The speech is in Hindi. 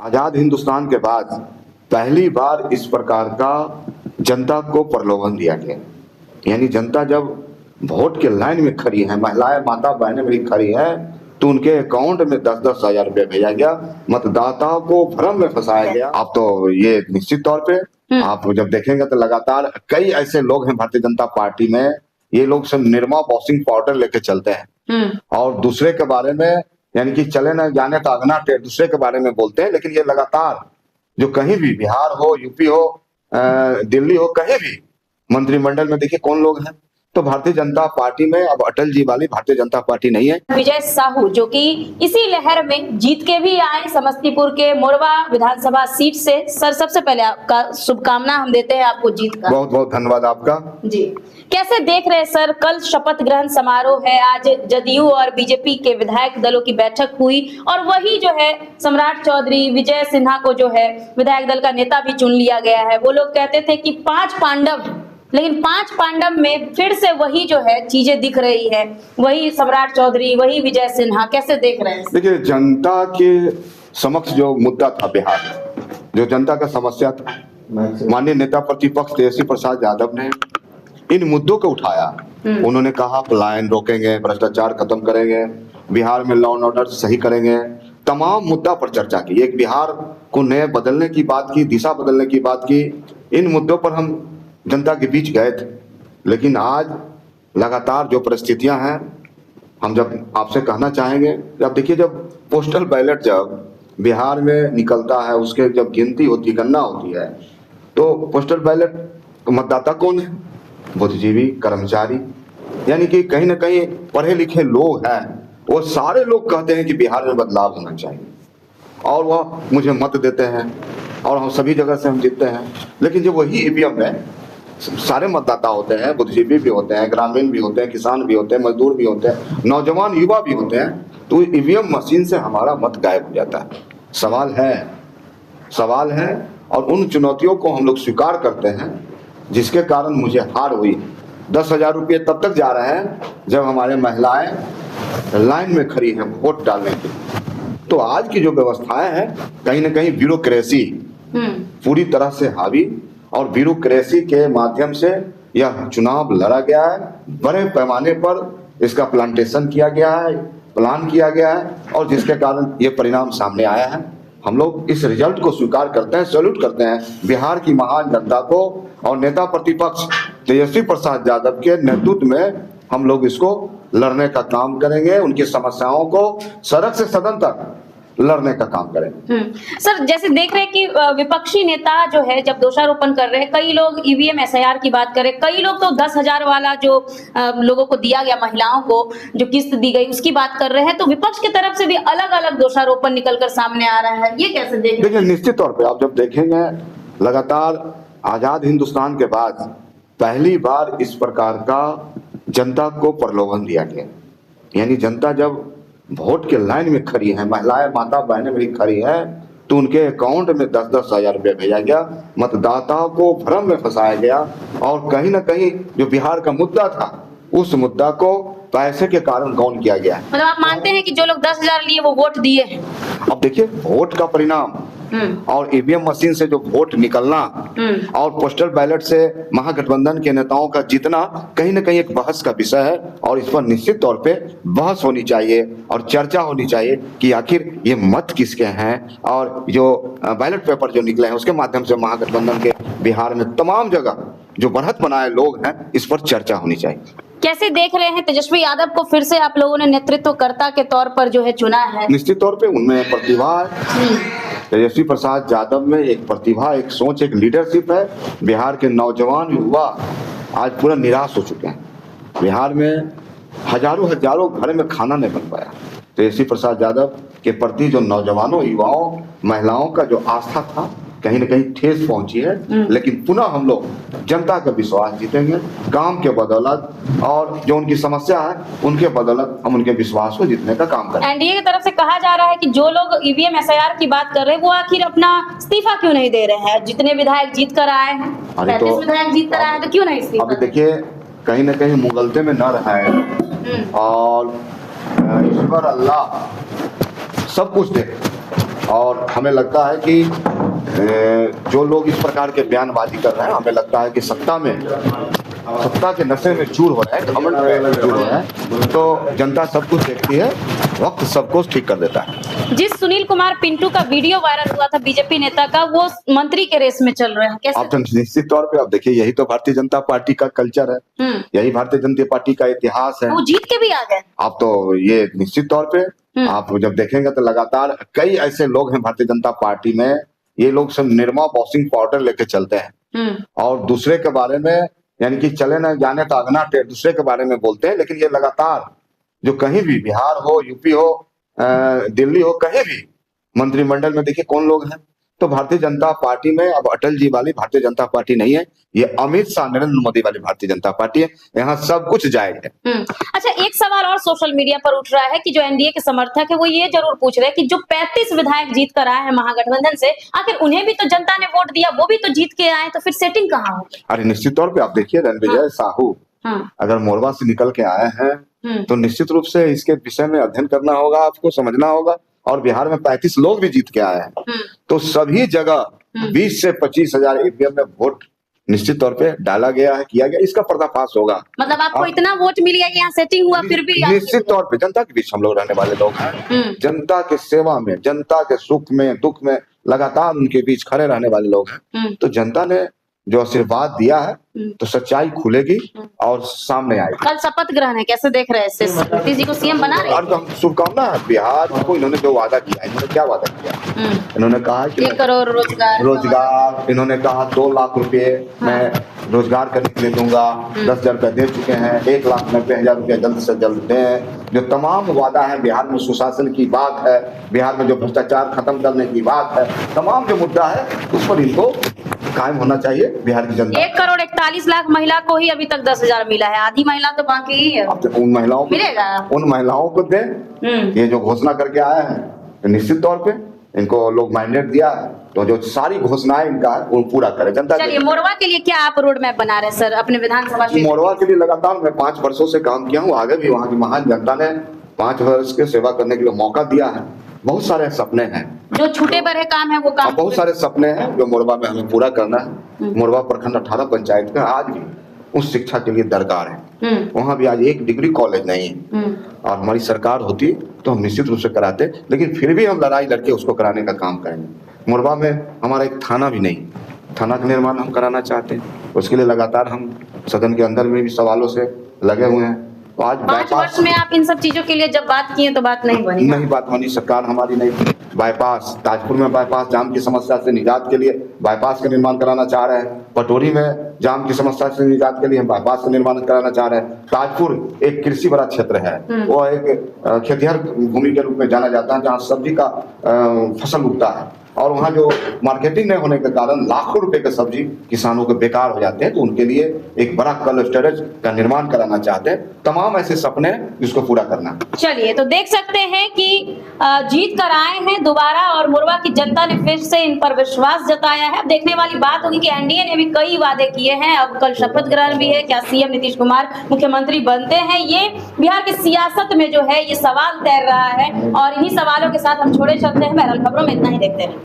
आजाद हिंदुस्तान के बाद पहली बार इस प्रकार का जनता को प्रलोभन दिया गया। यानी जनता जब वोट के लाइन में खड़ी है, महिलाएं माता बहनें भी खड़ी है, तो उनके अकाउंट में 10-10 हजार रुपया भेजा गया, मतदाताओं को भ्रम में फंसाया गया। अब तो ये निश्चित तौर पे आप जब देखेंगे तो लगातार कई ऐसे लोग हैं भारतीय जनता पार्टी में, ये लोग सब निरमा वॉशिंग पाउडर लेके चलते हैं और दूसरे के बारे में यानी कि चले न जाने का अगना टेढ़ दूसरे के बारे में बोलते हैं। लेकिन ये लगातार जो कहीं भी बिहार हो, यूपी हो, दिल्ली हो, कहीं भी मंत्रिमंडल में देखिए कौन लोग हैं, तो भारतीय जनता पार्टी में अब अटल जी वाली भारतीय जनता पार्टी नहीं है। विजय साहू जो कि इसी लहर में जीत के भी आए समस्तीपुर के मोरवा विधानसभा सीट से। सर सबसे पहले आपका शुभकामना हम देते हैं आपको जीत का। बहुत बहुत धन्यवाद आपका जी। कैसे देख रहे हैं सर, कल शपथ ग्रहण समारोह है, आज जदयू और बीजेपी के विधायक दलों की बैठक हुई और वही जो है सम्राट चौधरी विजय सिन्हा को जो है विधायक दल का नेता भी चुन लिया गया है। वो लोग कहते थे कि 5 पांडव, लेकिन 5 पांडव में फिर से वही जो है चीजें दिख रही है, वही सम्राट चौधरी, वही विजय सिन्हा। कैसे देख रहे हैं? देखिए, जनता के समक्ष जो मुद्दा था बिहार में, जो जनता का समस्या था, माननीय नेता प्रतिपक्ष तेजस्वी प्रसाद यादव ने इन मुद्दों को उठाया। उन्होंने कहा पलायन रोकेंगे, भ्रष्टाचार खत्म करेंगे, बिहार में लॉ एंड ऑर्डर सही करेंगे, तमाम मुद्दा पर चर्चा की। एक बिहार को नए बदलने की बात की, दिशा बदलने की बात की। इन मुद्दों पर हम जनता के बीच गए थे। लेकिन आज लगातार जो परिस्थितियां हैं, हम जब आपसे कहना चाहेंगे, जब देखिए जब पोस्टल बैलेट जब बिहार में निकलता है, उसके जब गिनती होती, गणना होती है, तो पोस्टल बैलेट मतदाता कौन है? बुद्धिजीवी, कर्मचारी, यानी कि कहीं ना कहीं पढ़े लिखे लोग हैं। वो सारे लोग कहते हैं कि बिहार में बदलाव होना चाहिए और वह मुझे मत देते हैं और हम सभी जगह से हम जीतते हैं। लेकिन जब वही ईवीएम में सारे मतदाता होते हैं, बुद्धिजीवी भी होते हैं, ग्रामीण भी होते हैं, किसान भी होते हैं, मजदूर भी होते हैं, नौजवान युवा भी होते हैं, तो ईवीएम मशीन से हमारा मत गायब हो जाता है। सवाल है और उन चुनौतियों को हम लोग स्वीकार करते हैं, जिसके कारण मुझे हार हुई। 10,000 रुपये तब तक जा रहे हैं जब हमारे महिलाएं लाइन में खड़ी हैं वोट डालने के लिए। तो आज की जो व्यवस्थाएं हैं, कहीं ना कहीं ब्यूरोक्रेसी पूरी तरह से हावी, और ब्यूरोक्रेसी के माध्यम से यह चुनाव लड़ा गया है। बड़े पैमाने पर इसका प्लांटेशन किया गया है, प्लान किया गया है, और जिसके कारण ये परिणाम सामने आया है। हम लोग इस रिजल्ट को स्वीकार करते हैं, सैल्यूट करते हैं बिहार की महान जनता को, और नेता प्रतिपक्ष तेजस्वी प्रसाद यादव के नेतृत्व में हम लोग इसको लड़ने का काम करेंगे। उनकी समस्याओं को सड़क से सदन तक लड़ने का काम करेंगे। सर जैसे देख रहे हैं कि विपक्षी नेता जो है जब दोषारोपण कर रहे हैं, कई लोग ईवीएम एसआईआर की बात करें, कई लोग तो 10,000 वाला जो लोगों को दिया गया, महिलाओं को जो किस्त दी गई उसकी बात कर रहे हैं, तो विपक्ष की तरफ से भी अलग अलग दोषारोपण निकलकर सामने आ रहा है। ये कैसे देखिए, निश्चित तौर पर आप जब देखेंगे, लगातार आजाद हिंदुस्तान के बाद पहली बार इस प्रकार का जनता को प्रलोभन दिया गया। यानी जनता जब वोट के लाइन में खड़ी है, महिलाएं माता बहनें भी खड़ी है, तो उनके अकाउंट में 10-10 हजार रुपया भेजा गया, मतदाताओं को भ्रम में फंसाया गया। और कहीं ना कहीं जो बिहार का मुद्दा था, उस मुद्दा को पैसे के कारण गौन किया गया। मतलब आप मानते हैं कि जो लोग 10,000 लिए वो वोट दिए हैं? अब देखिए, वोट का परिणाम और ईवीएम मशीन से जो वोट निकलना और पोस्टल बैलेट से महागठबंधन के नेताओं का जीतना कहीं ना कहीं एक बहस का विषय है। और इस पर निश्चित तौर पे बहस होनी चाहिए और चर्चा होनी चाहिए कि आखिर ये मत किसके हैं, और जो बैलेट पेपर जो निकले हैं उसके माध्यम से महागठबंधन के बिहार में तमाम जगह जो बढ़त बनाए लोग हैं, इस पर चर्चा होनी चाहिए। कैसे देख रहे हैं तेजस्वी यादव को फिर से आप लोगों ने नेतृत्वकर्ता के तौर पर जो है चुना है? निश्चित तौर पे उनमें प्रतिभा है। तेजस्वी प्रसाद यादव में एक प्रतिभा, एक सोच, एक लीडरशिप है। बिहार के नौजवान युवा आज पूरा निराश हो चुके हैं। बिहार में हजारों घर में खाना नहीं बन पाया। तेजस्वी प्रसाद यादव के प्रति जो नौजवानों, युवाओं, महिलाओं का जो आस्था था, कहीं ना कहीं ठेस पहुंची है। लेकिन पुनः हम लोग जनता का विश्वास जीतेंगे, काम के बदौलत, और जो उनकी समस्या है उनके बदौलत हम उनके विश्वास को जीतने का काम करेंगे। एनडीए की तरफ से कहा जा रहा है कि जो लोग ईवीएम एसआईआर की बात कर रहे हैं, वो आखिर अपना इस्तीफा क्यों नहीं दे रहे हैं? जितने विधायक जीत कर आए हैं, 35 विधायक जीत कर आए हैं, तो क्यों नहीं इस्तीफा? अभी देखिए, कहीं ना कहीं मुगलते में न रहे, और ईश्वर अल्लाह सब कुछ दे, और हमें लगता है कि जो लोग इस प्रकार के बयानबाजी कर रहे हैं, हमें लगता है कि सत्ता के नशे में चूर हो रहे हैं, घमंड में चूर हो रहे हैं। तो जनता सब कुछ देखती है, वक्त सब कुछ ठीक कर देता है। जिस सुनील कुमार पिंटू का वीडियो वायरल हुआ था बीजेपी नेता का, वो मंत्री के रेस में चल रहे हैं, कैसे? आप तो निश्चित तौर पे आप देखिए, यही तो भारतीय जनता पार्टी का कल्चर है, यही भारतीय जनता पार्टी का इतिहास है। वो जीत के भी आ गए। आप तो ये निश्चित तौर पे आप जब देखेंगे तो लगातार कई ऐसे लोग हैं भारतीय जनता पार्टी में, ये लोग सब निरमा वॉशिंग पाउडर लेके चलते हैं और दूसरे के बारे में, यानी कि चले न जाने तो अगना टेढ़, दूसरे के बारे में बोलते हैं। लेकिन ये लगातार जो कहीं भी, बिहार हो, यूपी हो, दिल्ली हो, कहीं भी मंत्रिमंडल में देखिए कौन लोग हैं। तो भारतीय जनता पार्टी में अब अटल जी वाली भारतीय जनता पार्टी नहीं है, ये अमित शाह, नरेंद्र मोदी वाली भारतीय जनता पार्टी है। यहाँ सब कुछ जायज है। अच्छा, एक सवाल और सोशल मीडिया पर उठ रहा है कि जो एनडीए के समर्थक है वो ये जरूर पूछ रहे हैं कि जो 35 विधायक जीत कर आए हैं महागठबंधन से, आखिर उन्हें भी तो जनता ने वोट दिया, वो भी तो जीत के आए, तो फिर सेटिंग कहाँ होगी? अरे निश्चित तौर पे आप देखिए, रणविजय साहू अगर मोरवा से निकल के आए हैं तो निश्चित रूप से इसके विषय में अध्ययन करना होगा, आपको समझना होगा। और बिहार में 35 लोग भी जीत के आए हैं, तो सभी जगह 20 से 25 हजार ईवीएम में वोट निश्चित तौर पे डाला गया है, किया गया, इसका पर्दाफाश होगा। मतलब आपको इतना वोट मिल गया कि यहाँ सेटिंग हुआ, फिर भी निश्चित तौर पे जनता के बीच हम लोग रहने वाले लोग हैं, जनता के सेवा में, जनता के सुख में, दुख में लगातार उनके बीच खड़े रहने वाले लोग हैं। तो जनता ने जो आशीर्वाद दिया है तो सच्चाई खुलेगी और सामने आएगी। कल शपथ ग्रहण है, कैसे देख रहे हैं? नीतीश जी को सीएम बना रहे हैं? और शुभकामना है बिहार को। इन्होंने जो वादा किया, इन्होंने क्या वादा किया? इन्होंने कहा कि 1 करोड़ रोजगार, इन्होंने कहा 2 लाख रुपए मैं रोजगार करने के लिए दूंगा, 10,000 रुपए दे चुके हैं, 1,90,000 रुपया जल्द से जल्द दें। जो तमाम वादा है, बिहार में सुशासन की बात है, बिहार में जो भ्रष्टाचार खत्म करने की बात है, तमाम जो मुद्दा है उस पर इनको कायम होना चाहिए बिहार की जनता। 1 करोड़ 41 लाख महिला को ही अभी तक 10,000 मिला है, आधी महिला तो बाकी ही है। अब उन महिलाओं को मिलेगा, उन महिलाओं को दें। ये जो घोषणा करके आए हैं तो निश्चित तौर पे इनको लोग मैंडेट दिया है, तो जो सारी घोषणाएं इनका है वो पूरा करे जनता। चलिए, मोरवा के लिए क्या आप रोड मैप बना रहे हैं सर अपने विधानसभा क्षेत्र? मोरवा के लिए लगातार मैं 5 वर्षों से काम किया हूँ, आगे भी वहाँ की महान जनता ने 5 वर्ष के सेवा करने के लिए मौका दिया है। बहुत सारे सपने हैं, जो छूटे बड़े काम है वो काम, बहुत सारे सपने हैं जो मोरवा में हमें पूरा करना है। मोरवा प्रखंड 18 पंचायत का आज भी उस शिक्षा के लिए दरकार है, वहाँ भी आज एक डिग्री कॉलेज नहीं है। और हमारी सरकार होती तो हम निश्चित रूप से कराते, लेकिन फिर भी हम लड़ाई लड़के उसको कराने का काम करेंगे। मोरवा में हमारा एक थाना भी नहीं, थाना का निर्माण हम कराना चाहते हैं। उसके लिए लगातार हम सदन के अंदर में भी सवालों से लगे हुए हैं। तो आज 5 वर्ष में आप इन सब चीजों के लिए जब बात किए तो बात नहीं बनी? नहीं बात बनी, सरकार हमारी नहीं। बाईपास ताजपुर में, बाईपास जाम की समस्या से निजात के लिए बाईपास का निर्माण कराना चाह रहे हैं। पटोरी में जाम की समस्या से निजात के लिए हम बाईपास का निर्माण कराना चाह रहे हैं। ताजपुर एक कृषि भरा क्षेत्र है, वो एक खेतिहर भूमि के रूप में जाना जाता है, जहाँ सब्जी का फसल उगता है, और वहाँ जो मार्केटिंग नहीं होने के कारण लाखों रुपए के सब्जी किसानों के बेकार हो जाते हैं। तो उनके लिए एक बड़ा कोल्ड स्टोरेज का निर्माण कराना चाहते हैं। तमाम ऐसे सपने जिसको पूरा करना है। चलिए, तो देख सकते हैं कि जीत कर आए हैं दोबारा और मोरवा की जनता ने फिर से इन पर विश्वास जताया है। अब देखने वाली बात होगी कि एनडीए ने भी कई वादे किए हैं, अब कल शपथ ग्रहण भी है, क्या सीएम नीतीश कुमार मुख्यमंत्री बनते हैं? ये बिहार की सियासत में जो है ये सवाल तैर रहा है और इन्हीं सवालों के साथ हम छोड़े चलते हैं। बहरहाल खबरों में इतना ही, देखते हैं।